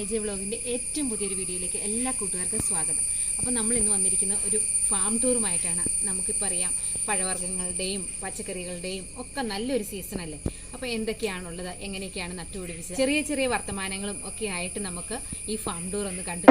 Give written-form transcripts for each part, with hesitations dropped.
AJVlogsന്റെ ഏറ്റവും പുതിയൊരു വീഡിയോയിലേക്ക് എല്ലാ കൂട്ടുകാർക്കും സ്വാഗതം. അപ്പോൾ നമ്മൾ ഇന്ന് വന്നിരിക്കുന്ന ഒരു ഫാം ടൂറുമായിട്ടാണ്. നമുക്കിപ്പോൾ അറിയാം, പഴവർഗ്ഗങ്ങളുടെയും പച്ചക്കറികളുടെയും ഒക്കെ നല്ലൊരു സീസൺ അല്ലേ. അപ്പോൾ എന്തൊക്കെയാണുള്ളത്, എങ്ങനെയൊക്കെയാണ് നട്ടുപിടിപ്പിച്ചത്, ചെറിയ ചെറിയ വർത്തമാനങ്ങളും ഒക്കെ ആയിട്ട് നമുക്ക് ഈ ഫാം ടൂർ ഒന്ന് കണ്ടു.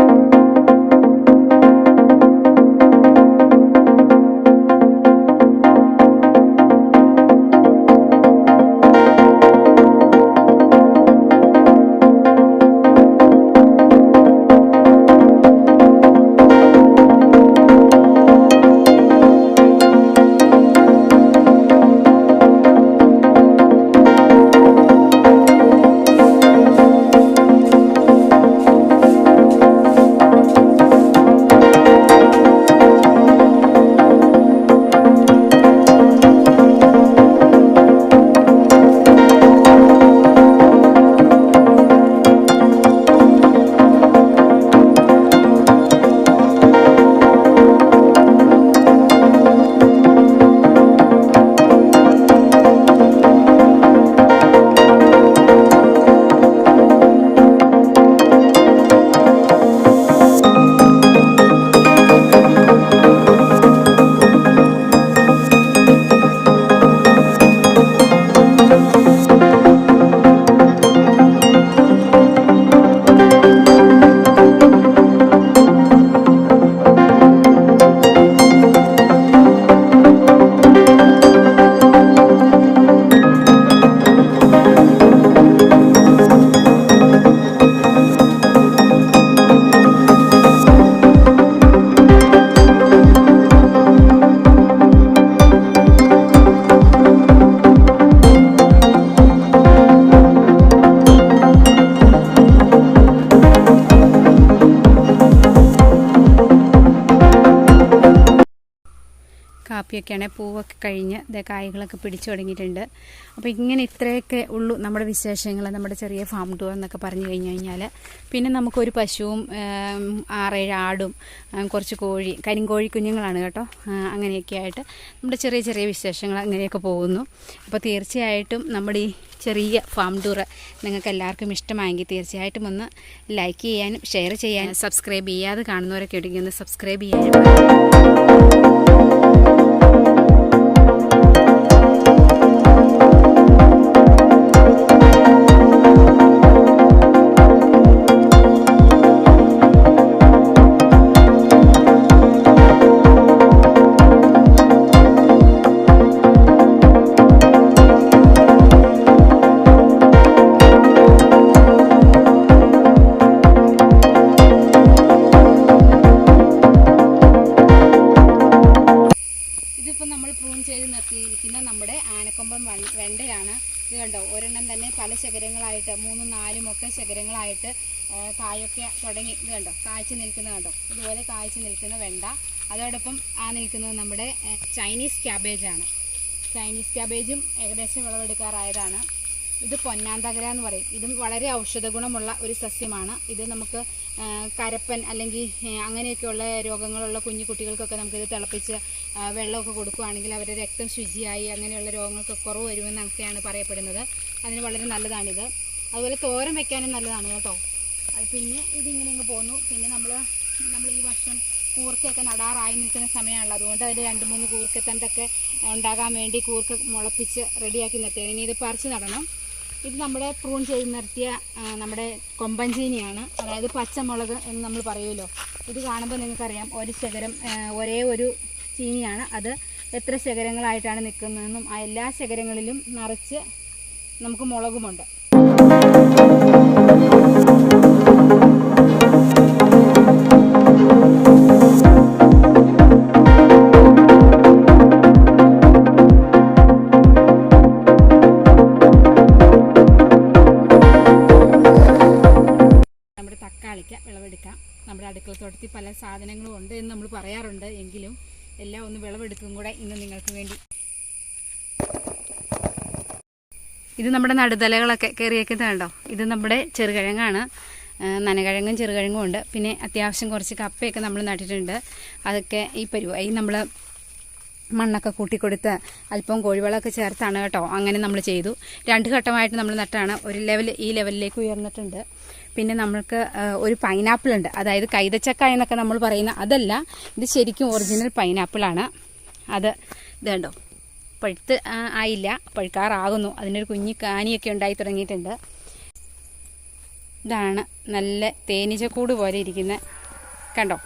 കാപ്പിയൊക്കെയാണ്, പൂവൊക്കെ കഴിഞ്ഞ് കായ്കളൊക്കെ പിടിച്ചു തുടങ്ങിയിട്ടുണ്ട്. അപ്പോൾ ഇങ്ങനെ ഇത്രയൊക്കെ ഉള്ളൂ നമ്മുടെ വിശേഷങ്ങൾ, നമ്മുടെ ചെറിയ ഫാം ടൂർ എന്നൊക്കെ പറഞ്ഞു കഴിഞ്ഞാൽ. പിന്നെ നമുക്കൊരു പശുവും 6-7 ആടും കുറച്ച് കരിങ്കോഴി കുഞ്ഞുങ്ങളാണ് കേട്ടോ. അങ്ങനെയൊക്കെ ആയിട്ട് നമ്മുടെ ചെറിയ ചെറിയ വിശേഷങ്ങൾ അങ്ങനെയൊക്കെ പോകുന്നു. അപ്പോൾ തീർച്ചയായിട്ടും നമ്മുടെ ഈ ചെറിയ ഫാം ടൂർ നിങ്ങൾക്ക് എല്ലാവർക്കും ഇഷ്ടമായെങ്കിൽ തീർച്ചയായിട്ടും ഒന്ന് ലൈക്ക് ചെയ്യാനും ഷെയർ ചെയ്യാനും സബ്സ്ക്രൈബ് ചെയ്യാതെ കാണുന്നവരൊക്കെ ഉണ്ടെങ്കിൽ ഒന്ന് സബ്സ്ക്രൈബ് ചെയ്യാനും. നമ്മൾ പ്രൂൺ ചെയ്ത് നിർത്തിയിരിക്കുന്ന നമ്മുടെ ആനക്കൊമ്പൻ വെണ്ടയാണ്. ഇത് കണ്ടോ, ഒരെണ്ണം തന്നെ പല ശകരങ്ങളായിട്ട് 3-4 ഒക്കെ ശകരങ്ങളായിട്ട് കായൊക്കെ തുടങ്ങി. ഇത് കണ്ടോ, കായ്ച്ചു നിൽക്കുന്നത് കണ്ടോ, ഇതുപോലെ കായ്ച്ചു നിൽക്കുന്ന വെണ്ട. അതോടൊപ്പം നിൽക്കുന്നത് നമ്മുടെ ചൈനീസ് ക്യാബേജാണ്. ചൈനീസ് ക്യാബേജും ഏകദേശം വിളവെടുക്കാറായതാണ്. ഇത് പൊന്നാന്തകര എന്ന് പറയും. ഇതും വളരെ ഔഷധ ഗുണമുള്ള ഒരു സസ്യമാണ്. ഇത് നമുക്ക് കരപ്പൻ അല്ലെങ്കിൽ അങ്ങനെയൊക്കെയുള്ള രോഗങ്ങളുള്ള കുഞ്ഞു കുട്ടികൾക്കൊക്കെ നമുക്കിത് തിളപ്പിച്ച് വെള്ളമൊക്കെ കൊടുക്കുകയാണെങ്കിൽ അവരുടെ രക്തം ശുചിയായി അങ്ങനെയുള്ള രോഗങ്ങൾക്ക് കുറവ് വരുമെന്നൊക്കെയാണ് പറയപ്പെടുന്നത്. അതിന് വളരെ നല്ലതാണിത്. അതുപോലെ തോരൻ വയ്ക്കാനും നല്ലതാണ് കേട്ടോ. പിന്നെ ഇതിങ്ങനെ അങ്ങ് പോന്നു. പിന്നെ നമ്മൾ ഈ വർഷം കൂർക്കയൊക്കെ നടാറായി നിൽക്കുന്ന സമയമാണല്ലോ. അതുകൊണ്ട് അതിൽ 2-3 കൂർക്കത്തണ്ടൊക്കെ ഉണ്ടാകാൻ വേണ്ടി കൂർക്ക മുളപ്പിച്ച് റെഡിയാക്കി നിർത്തിയാണ്. ഇനി ഇത് പറിച്ച് നടണം. ഇത് നമ്മുടെ പ്രൂൺ ചെയ്ത് നിർത്തിയ നമ്മുടെ കൊമ്പൻ ചീനിയാണ്, അതായത് പച്ചമുളക് എന്ന് നമ്മൾ പറയുമല്ലോ. ഇത് കാണുമ്പോൾ നിങ്ങൾക്കറിയാം, ഒരു ശകരം ഒരേ ഒരു ചീനിയാണ്. അത് എത്ര ശകരങ്ങളായിട്ടാണ് നിൽക്കുന്നതെന്നും ആ എല്ലാ ശകരങ്ങളിലും നിറച്ച് നമുക്ക് മുളകുമുണ്ട്. വിളവെടുക്കാം. നമ്മുടെ അടുക്കളത്തോട്ടത്തിൽ പല സാധനങ്ങളും ഉണ്ട് എന്ന് നമ്മൾ പറയാറുണ്ട്. എങ്കിലും എല്ലാം ഒന്ന് വിളവെടുക്കും കൂടെ ഇന്ന് നിങ്ങൾക്ക് വേണ്ടി. ഇത് നമ്മുടെ നടുതലകളൊക്കെ കയറിയേക്കുന്നത് കണ്ടോ. ഇത് നമ്മുടെ ചെറുകിഴങ്ങാണ്. നനകിഴങ്ങും ചെറുകിഴങ്ങും ഉണ്ട്. പിന്നെ അത്യാവശ്യം കുറച്ച് കപ്പയൊക്കെ നമ്മൾ നട്ടിട്ടുണ്ട്. അതൊക്കെ ഈ പരുവായി നമ്മൾ മണ്ണൊക്കെ കൂട്ടിക്കൊടുത്ത് അല്പം കോഴിവളമൊക്കെ ചേർത്താണ് കേട്ടോ. അങ്ങനെ നമ്മൾ ചെയ്തു. 2 ഘട്ടമായിട്ട് നമ്മൾ നട്ടാണ്. ഒരു ലെവൽ ഈ ലെവലിലേക്ക് ഉയർന്നിട്ടുണ്ട്. പിന്നെ നമ്മൾക്ക് ഒരു പൈനാപ്പിൾ ഉണ്ട്, അതായത് കൈതച്ചക്ക എന്നൊക്കെ നമ്മൾ പറയുന്ന അതല്ല, ഇത് ശരിക്കും ഒറിജിനൽ പൈനാപ്പിളാണ്. അത് ഇത് കണ്ടോ, പഴുത്ത് ആയില്ല, പഴുക്കാറാകുന്നു. അതിനൊരു കുഞ്ഞി കാനിയൊക്കെ ഉണ്ടായി തുടങ്ങിയിട്ടുണ്ട്. ഇതാണ് നല്ല തേനീച്ചക്കൂട് പോലെ ഇരിക്കുന്ന കണ്ടോ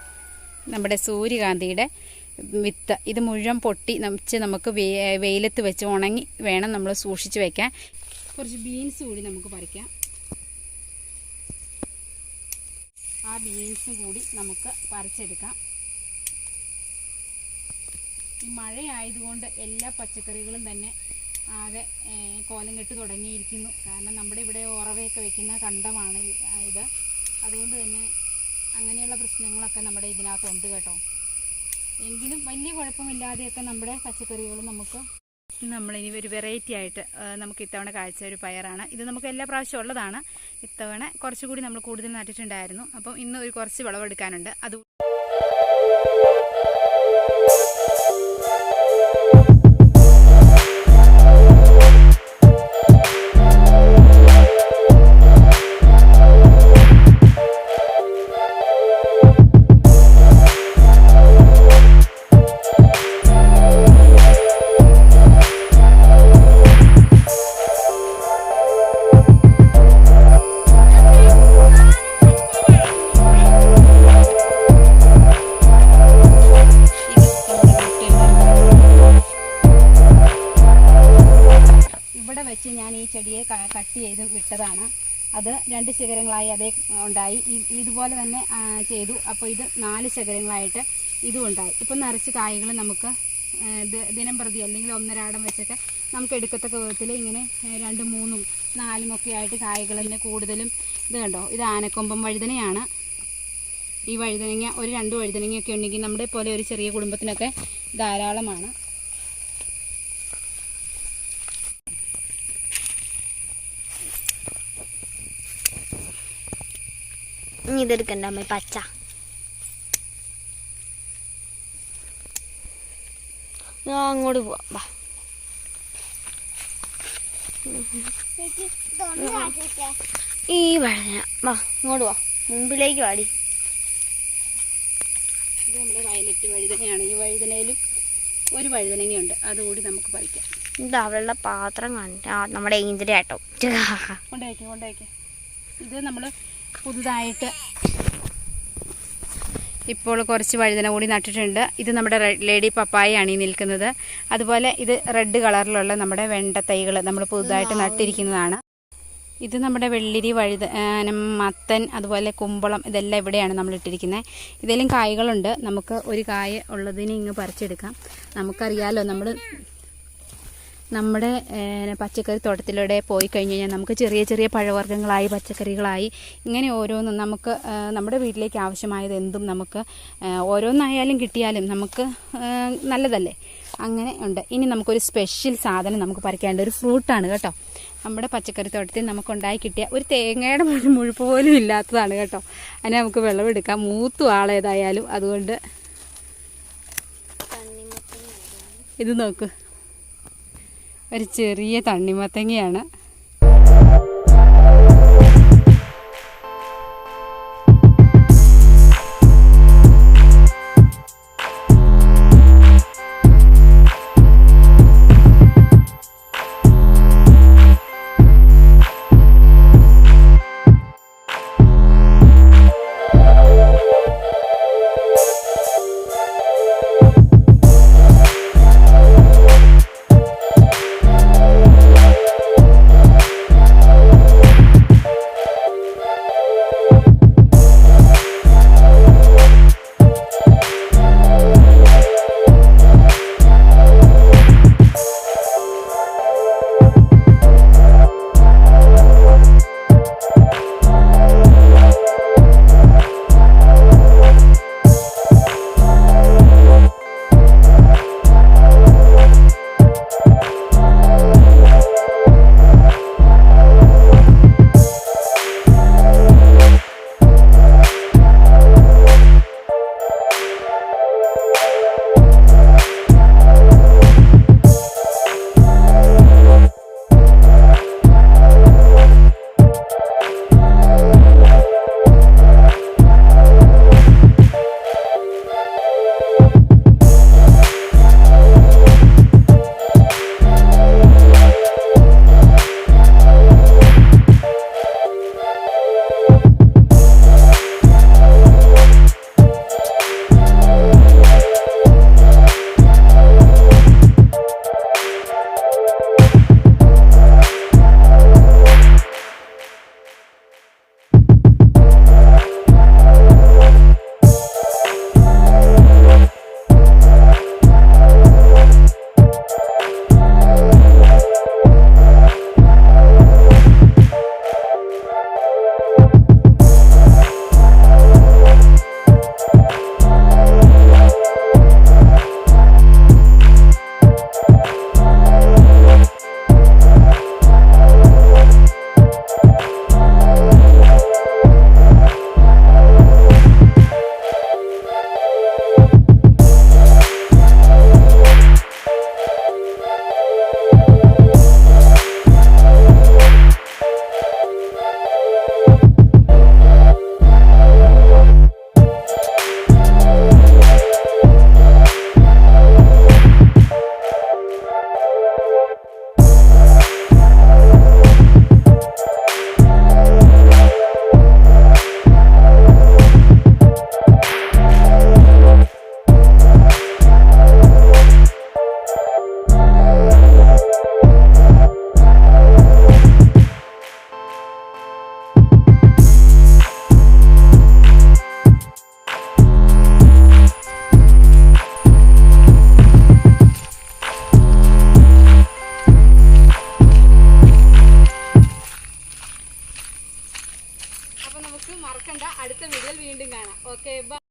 നമ്മുടെ സൂര്യകാന്തിയുടെ വിത്ത്. ഇത് മുഴുവൻ പൊട്ടി നമുക്ക് വെയിലത്ത് വെച്ച് ഉണങ്ങി വേണം നമ്മൾ സൂക്ഷിച്ച് വയ്ക്കാൻ. കുറച്ച് ബീൻസ് കൂടി നമുക്ക് പറിക്കാം. ആ ബീൻസും കൂടി നമുക്ക് പറിച്ചെടുക്കാം. ഈ മഴയായതുകൊണ്ട് എല്ലാ പച്ചക്കറികളും തന്നെ ആകെ കോലം കെട്ട് തുടങ്ങിയിരിക്കുന്നു. കാരണം നമ്മുടെ ഇവിടെ ഉറവയൊക്കെ വെക്കുന്ന കണ്ടമാണ് ഇത്. അതുകൊണ്ട് തന്നെ അങ്ങനെയുള്ള പ്രശ്നങ്ങളൊക്കെ നമ്മുടെ ഇതിനകത്തുണ്ട് കേട്ടോ. എങ്കിലും വലിയ കുഴപ്പമില്ലാതെയൊക്കെ നമ്മുടെ പച്ചക്കറികൾ നമുക്ക് നമ്മളിനി ഒരു വെറൈറ്റി ആയിട്ട് നമുക്ക് ഇത്തവണ കാഴ്ച ഒരു പയറാണ്. ഇത് നമുക്ക് എല്ലാ പ്രാവശ്യവും ഉള്ളതാണ്. ഇത്തവണ കുറച്ചുകൂടി നമ്മൾ കൂടുതൽ നട്ടിട്ടുണ്ടായിരുന്നു. അപ്പം ഇന്ന് ഒരു കുറച്ച് വിളവെടുക്കാനുണ്ട്. അത് വെച്ച് ഞാൻ ഈ ചെടിയെ കട്ട് ചെയ്ത് വിട്ടതാണ്. അത് 2 ശിഖരങ്ങളായി അതേ ഉണ്ടായി. ഇതുപോലെ തന്നെ ചെയ്തു. അപ്പോൾ ഇത് 4 ശിഖരങ്ങളായിട്ട് ഇതും ഉണ്ടായി. ഇപ്പം നിറച്ച് കായ്കൾ നമുക്ക് ദിനം പ്രതി അല്ലെങ്കിൽ ഒന്നരാടം വെച്ചൊക്കെ നമുക്ക് എടുക്കത്തക്ക വിധത്തിൽ ഇങ്ങനെ 2, 3, 4 ഒക്കെ ആയിട്ട് കായ്കൾ തന്നെ കൂടുതലും. ഇത് കണ്ടോ, ഇത് ആനക്കൊമ്പൻ വഴുതനയാണ്. ഈ വഴുതനങ്ങ ഒരു 2 വഴുതനങ്ങയൊക്കെ ഉണ്ടെങ്കിൽ നമ്മുടെ പോലെ ഒരു ചെറിയ കുടുംബത്തിനൊക്കെ ധാരാളമാണ്. ഇതെടുക്കണ്ട അമ്മ, പച്ച അങ്ങോട്ട് പോവാ. ഈ വഴുതന വാ, ഇങ്ങോട്ട് വാ, മുമ്പിലേക്ക് വാടി. ഇത് നമ്മുടെ വയലറ്റ് വഴുതനയാണ്. ഈ വഴുതനയിലും ഒരു വഴുതനങ്ങയുണ്ട്, അതുകൂടി നമുക്ക് പറിക്കാം. ഇത് അവളുടെ പാത്രം കണ്ട നമ്മുടെ ഏഞ്ചിൻ്റെ ആട്ടോ. കൊണ്ടേക്ക്. ഇത് നമ്മൾ പുതുതായിട്ട് ഇപ്പോൾ കുറച്ച് വഴുതന കൂടി നട്ടിട്ടുണ്ട്. ഇത് നമ്മുടെ ലേഡി പപ്പായയാണ് ഈ നിൽക്കുന്നത്. അതുപോലെ ഇത് റെഡ് കളറിലുള്ള നമ്മുടെ വെണ്ട തൈകൾ നമ്മൾ പുതുതായിട്ട് നട്ടിരിക്കുന്നതാണ്. ഇത് നമ്മുടെ വെള്ളിരി, മത്തൻ, അതുപോലെ കുമ്പളം, ഇതെല്ലാം ഇവിടെയാണ് നമ്മൾ ഇട്ടിരിക്കുന്നത്. ഇതിലും കായ്കളുണ്ട്. നമുക്ക് ഒരു കായ ഉള്ളതിന് ഇങ്ങ് പറിച്ചെടുക്കാം. നമുക്കറിയാലോ, നമ്മുടെ പച്ചക്കറി തോട്ടത്തിലൂടെ പോയി കഴിഞ്ഞ് കഴിഞ്ഞാൽ നമുക്ക് ചെറിയ ചെറിയ പഴവർഗ്ഗങ്ങളായി, പച്ചക്കറികളായി, ഇങ്ങനെ ഓരോന്നും നമുക്ക് നമ്മുടെ വീട്ടിലേക്ക് ആവശ്യമായത് എന്തും നമുക്ക് ഓരോന്നായാലും കിട്ടിയാലും നമുക്ക് നല്ലതല്ലേ. അങ്ങനെ ഉണ്ട്. ഇനി നമുക്കൊരു സ്പെഷ്യൽ സാധനം നമുക്ക് പറിക്കാനുണ്ട്. ഒരു ഫ്രൂട്ടാണ് കേട്ടോ. നമ്മുടെ പച്ചക്കറി തോട്ടത്തിൽ നമുക്കുണ്ടായി കിട്ടിയ ഒരു തേങ്ങയുടെ മുഴുപ്പ് പോലും ഇല്ലാത്തതാണ് കേട്ടോ. അതിനെ നമുക്ക് വിളവെടുക്കാം, മൂത്തു ആളേതായാലും. അതുകൊണ്ട് ഇത് നോക്ക്, ഒരു ചെറിയ തണ്ണിമത്തങ്ങയാണ്. നമുക്ക് മറക്കണ്ട, അടുത്ത വീഡിയോയിൽ വീണ്ടും കാണാം. Okay, by.